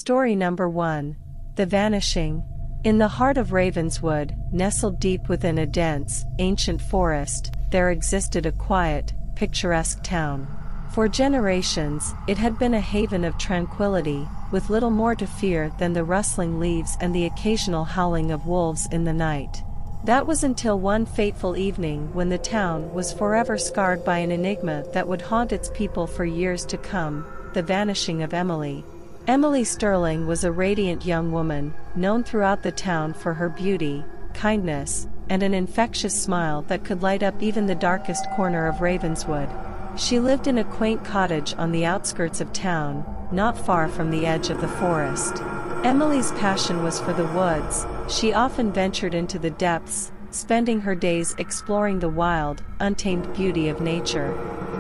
Story number 1. The Vanishing. In the heart of Ravenswood, nestled deep within a dense, ancient forest, there existed a quiet, picturesque town. For generations, it had been a haven of tranquility, with little more to fear than the rustling leaves and the occasional howling of wolves in the night. That was until one fateful evening when the town was forever scarred by an enigma that would haunt its people for years to come: the vanishing of Emily. Emily Sterling was a radiant young woman, known throughout the town for her beauty, kindness, and an infectious smile that could light up even the darkest corner of Ravenswood. She lived in a quaint cottage on the outskirts of town, not far from the edge of the forest. Emily's passion was for the woods. She often ventured into the depths, spending her days exploring the wild, untamed beauty of nature.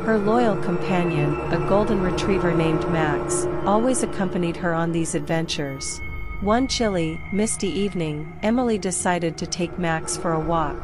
Her loyal companion, a golden retriever named Max, always accompanied her on these adventures. One chilly, misty evening, Emily decided to take Max for a walk.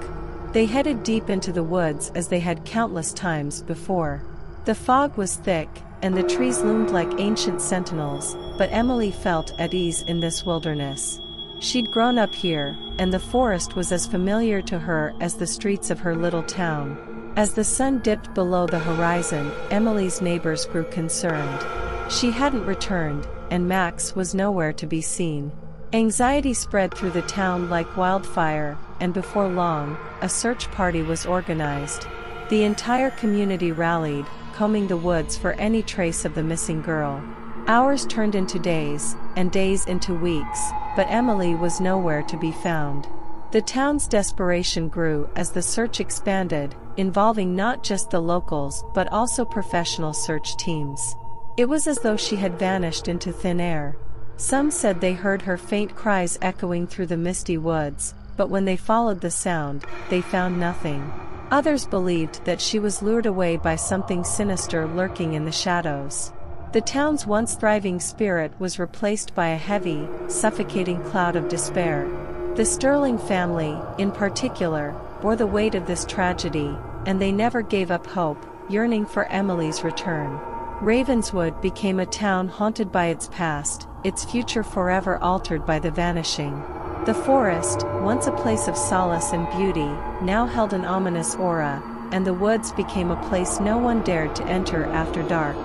They headed deep into the woods as they had countless times before. The fog was thick, and the trees loomed like ancient sentinels, but Emily felt at ease in this wilderness. She'd grown up here, and the forest was as familiar to her as the streets of her little town. As the sun dipped below the horizon, Emily's neighbors grew concerned. She hadn't returned, and Max was nowhere to be seen. Anxiety spread through the town like wildfire, and before long, a search party was organized. The entire community rallied, combing the woods for any trace of the missing girl. Hours turned into days, and days into weeks, but Emily was nowhere to be found. The town's desperation grew as the search expanded, involving not just the locals but also professional search teams. It was as though she had vanished into thin air. Some said they heard her faint cries echoing through the misty woods, but when they followed the sound, they found nothing. Others believed that she was lured away by something sinister lurking in the shadows. The town's once thriving spirit was replaced by a heavy, suffocating cloud of despair. The Sterling family, in particular, bore the weight of this tragedy, and they never gave up hope, yearning for Emily's return. Ravenswood became a town haunted by its past, its future forever altered by the vanishing. The forest, once a place of solace and beauty, now held an ominous aura, and the woods became a place no one dared to enter after dark.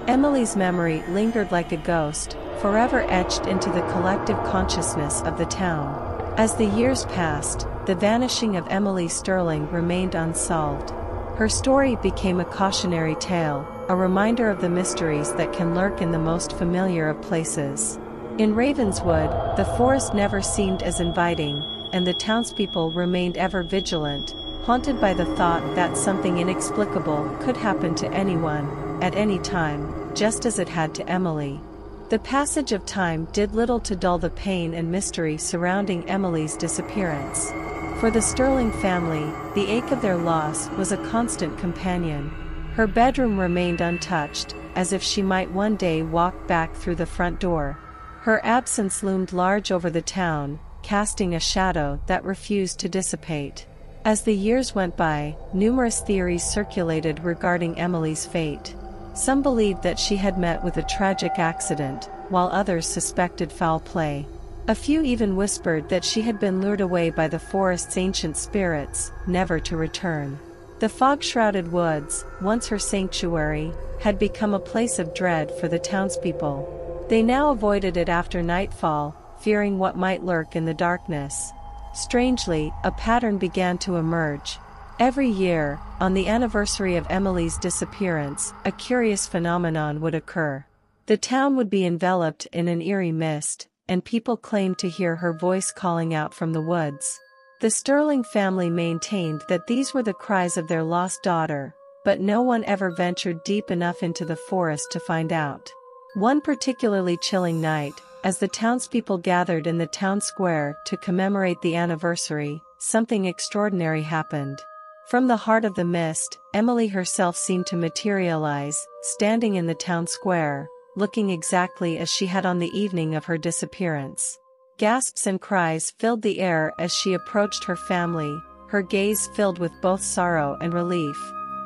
Emily's memory lingered like a ghost, forever etched into the collective consciousness of the town. As the years passed, the vanishing of Emily Sterling remained unsolved. Her story became a cautionary tale, a reminder of the mysteries that can lurk in the most familiar of places. In Ravenswood, the forest never seemed as inviting, and the townspeople remained ever vigilant, haunted by the thought that something inexplicable could happen to anyone, at any time, just as it had to Emily. The passage of time did little to dull the pain and mystery surrounding Emily's disappearance. For the Sterling family, the ache of their loss was a constant companion. Her bedroom remained untouched, as if she might one day walk back through the front door. Her absence loomed large over the town, casting a shadow that refused to dissipate. As the years went by, numerous theories circulated regarding Emily's fate. Some believed that she had met with a tragic accident, while others suspected foul play. A few even whispered that she had been lured away by the forest's ancient spirits, never to return. The fog-shrouded woods, once her sanctuary, had become a place of dread for the townspeople. They now avoided it after nightfall, fearing what might lurk in the darkness. Strangely, a pattern began to emerge. Every year, on the anniversary of Emily's disappearance, a curious phenomenon would occur. The town would be enveloped in an eerie mist, and people claimed to hear her voice calling out from the woods. The Sterling family maintained that these were the cries of their lost daughter, but no one ever ventured deep enough into the forest to find out. One particularly chilling night, as the townspeople gathered in the town square to commemorate the anniversary, something extraordinary happened. From the heart of the mist, Emily herself seemed to materialize, standing in the town square, looking exactly as she had on the evening of her disappearance. Gasps and cries filled the air as she approached her family, her gaze filled with both sorrow and relief.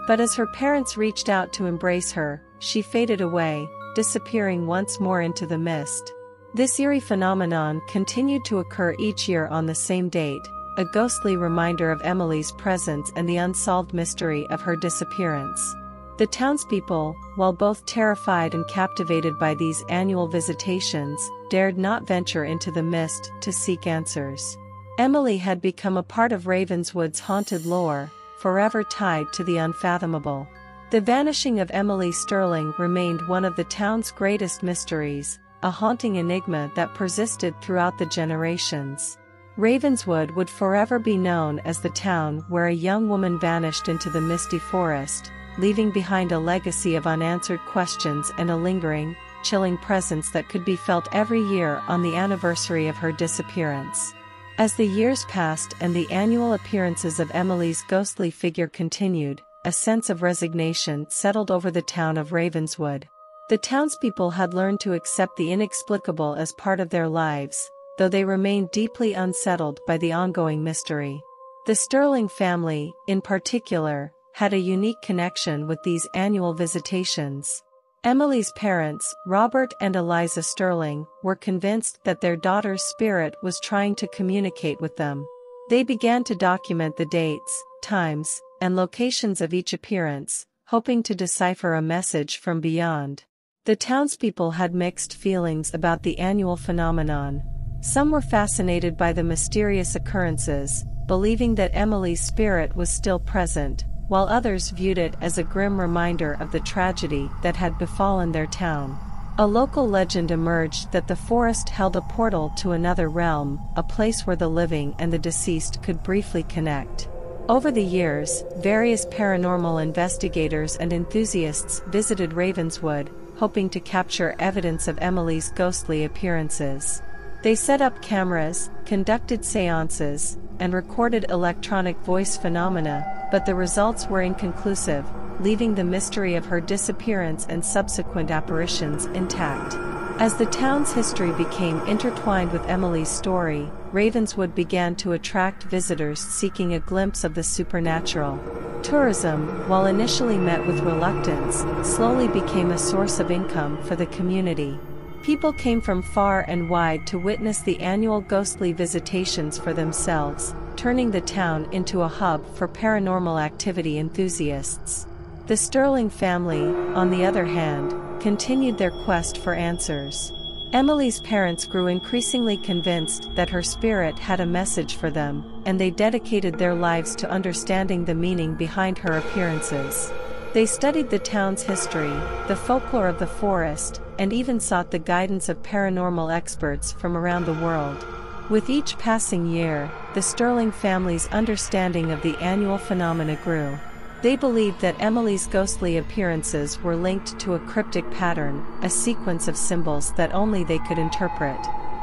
But as her parents reached out to embrace her, she faded away, disappearing once more into the mist. This eerie phenomenon continued to occur each year on the same date, a ghostly reminder of Emily's presence and the unsolved mystery of her disappearance. The townspeople, while both terrified and captivated by these annual visitations, dared not venture into the mist to seek answers. Emily had become a part of Ravenswood's haunted lore, forever tied to the unfathomable. The vanishing of Emily Sterling remained one of the town's greatest mysteries, a haunting enigma that persisted throughout the generations. Ravenswood would forever be known as the town where a young woman vanished into the misty forest, leaving behind a legacy of unanswered questions and a lingering, chilling presence that could be felt every year on the anniversary of her disappearance. As the years passed and the annual appearances of Emily's ghostly figure continued, a sense of resignation settled over the town of Ravenswood. The townspeople had learned to accept the inexplicable as part of their lives, though they remained deeply unsettled by the ongoing mystery. The Sterling family, in particular, had a unique connection with these annual visitations. Emily's parents, Robert and Eliza Sterling, were convinced that their daughter's spirit was trying to communicate with them. They began to document the dates, times, and locations of each appearance, hoping to decipher a message from beyond. The townspeople had mixed feelings about the annual phenomenon. Some were fascinated by the mysterious occurrences, believing that Emily's spirit was still present, while others viewed it as a grim reminder of the tragedy that had befallen their town. A local legend emerged that the forest held a portal to another realm, a place where the living and the deceased could briefly connect. Over the years, various paranormal investigators and enthusiasts visited Ravenswood, hoping to capture evidence of Emily's ghostly appearances. They set up cameras, conducted seances, and recorded electronic voice phenomena, but the results were inconclusive, leaving the mystery of her disappearance and subsequent apparitions intact. As the town's history became intertwined with Emily's story, Ravenswood began to attract visitors seeking a glimpse of the supernatural. Tourism, while initially met with reluctance, slowly became a source of income for the community. People came from far and wide to witness the annual ghostly visitations for themselves, turning the town into a hub for paranormal activity enthusiasts. The Sterling family, on the other hand, continued their quest for answers. Emily's parents grew increasingly convinced that her spirit had a message for them, and they dedicated their lives to understanding the meaning behind her appearances. They studied the town's history, the folklore of the forest, and even sought the guidance of paranormal experts from around the world. With each passing year, the Sterling family's understanding of the annual phenomena grew. They believed that Emily's ghostly appearances were linked to a cryptic pattern, a sequence of symbols that only they could interpret.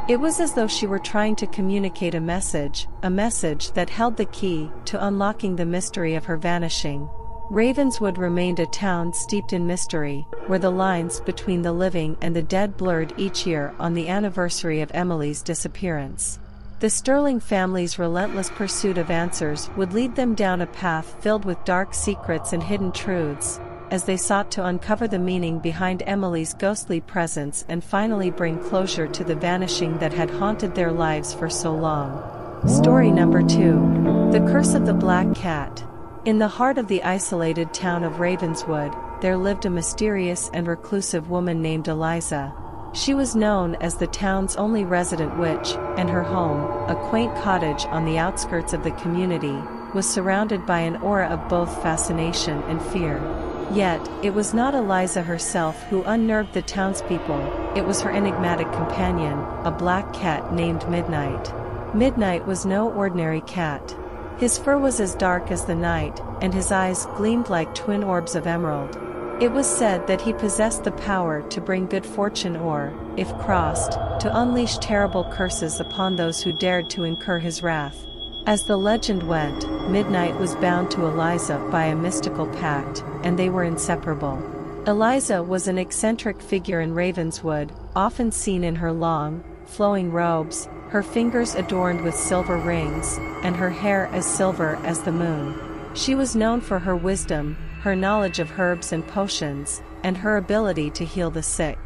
It was as though she were trying to communicate a message that held the key to unlocking the mystery of her vanishing. Ravenswood remained a town steeped in mystery, where the lines between the living and the dead blurred each year on the anniversary of Emily's disappearance. The Sterling family's relentless pursuit of answers would lead them down a path filled with dark secrets and hidden truths, as they sought to uncover the meaning behind Emily's ghostly presence and finally bring closure to the vanishing that had haunted their lives for so long. Story number 2. The Curse of the Black Cat. In the heart of the isolated town of Ravenswood, there lived a mysterious and reclusive woman named Eliza. She was known as the town's only resident witch, and her home, a quaint cottage on the outskirts of the community, was surrounded by an aura of both fascination and fear. Yet, it was not Eliza herself who unnerved the townspeople, it was her enigmatic companion, a black cat named Midnight. Midnight was no ordinary cat. His fur was as dark as the night, and his eyes gleamed like twin orbs of emerald. It was said that he possessed the power to bring good fortune or, if crossed, to unleash terrible curses upon those who dared to incur his wrath. As the legend went, Midnight was bound to Eliza by a mystical pact, and they were inseparable. Eliza was an eccentric figure in Ravenswood, often seen in her long, flowing robes, her fingers adorned with silver rings, and her hair as silver as the moon. She was known for her wisdom, her knowledge of herbs and potions, and her ability to heal the sick.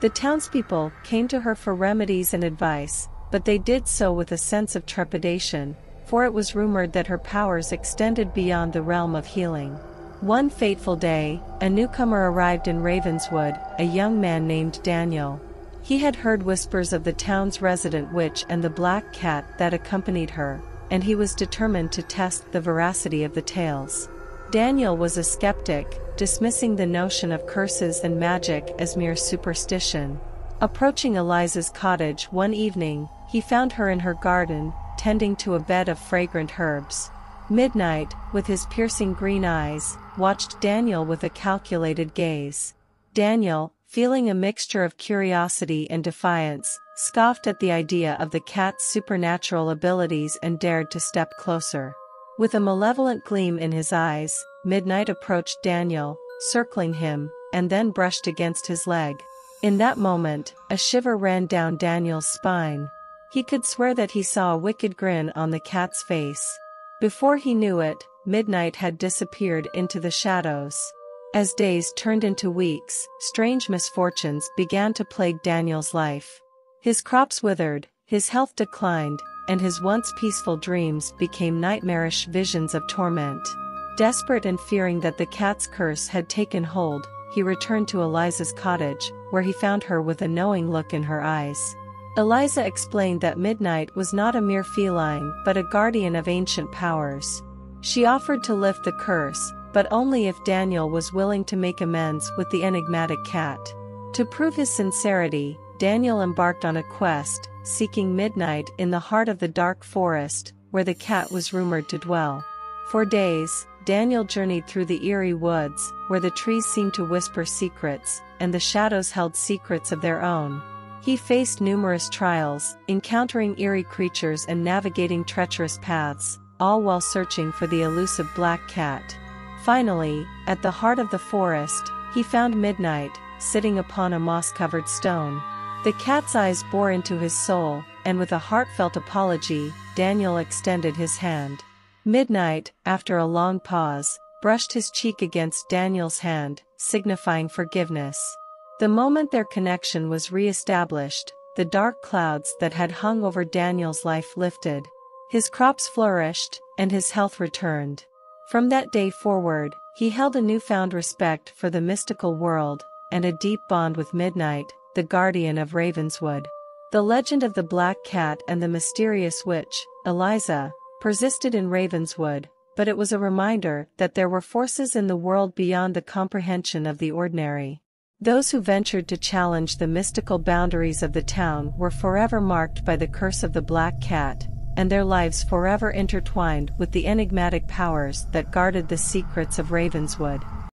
The townspeople came to her for remedies and advice, but they did so with a sense of trepidation, for it was rumored that her powers extended beyond the realm of healing. One fateful day, a newcomer arrived in Ravenswood, a young man named Daniel. He had heard whispers of the town's resident witch and the black cat that accompanied her, and he was determined to test the veracity of the tales. Daniel was a skeptic, dismissing the notion of curses and magic as mere superstition. Approaching Eliza's cottage one evening, he found her in her garden, tending to a bed of fragrant herbs. Midnight, with his piercing green eyes, watched Daniel with a calculated gaze. Daniel, feeling a mixture of curiosity and defiance, scoffed at the idea of the cat's supernatural abilities and dared to step closer. With a malevolent gleam in his eyes, Midnight approached Daniel, circling him, and then brushed against his leg. In that moment, a shiver ran down Daniel's spine. He could swear that he saw a wicked grin on the cat's face. Before he knew it, Midnight had disappeared into the shadows. As days turned into weeks, strange misfortunes began to plague Daniel's life. His crops withered, his health declined, and his once peaceful dreams became nightmarish visions of torment. Desperate and fearing that the cat's curse had taken hold, he returned to Eliza's cottage, where he found her with a knowing look in her eyes. Eliza explained that Midnight was not a mere feline but a guardian of ancient powers. She offered to lift the curse, but only if Daniel was willing to make amends with the enigmatic cat. To prove his sincerity, Daniel embarked on a quest, seeking Midnight in the heart of the dark forest, where the cat was rumored to dwell. For days, Daniel journeyed through the Eerie woods, where the trees seemed to whisper secrets, and the shadows held secrets of their own. He faced numerous trials, encountering eerie creatures and navigating treacherous paths, all while searching for the elusive black cat. Finally, at the heart of the forest, he found Midnight, sitting upon a moss-covered stone. The cat's eyes bore into his soul, and with a heartfelt apology, Daniel extended his hand. Midnight, after a long pause, brushed his cheek against Daniel's hand, signifying forgiveness. The moment their connection was re-established, the dark clouds that had hung over Daniel's life lifted. His crops flourished, and his health returned. From that day forward, he held a newfound respect for the mystical world, and a deep bond with Midnight, the guardian of Ravenswood. The legend of the black cat and the mysterious witch, Eliza, persisted in Ravenswood, but it was a reminder that there were forces in the world beyond the comprehension of the ordinary. Those who ventured to challenge the mystical boundaries of the town were forever marked by the curse of the black cat, and their lives forever intertwined with the enigmatic powers that guarded the secrets of Ravenswood.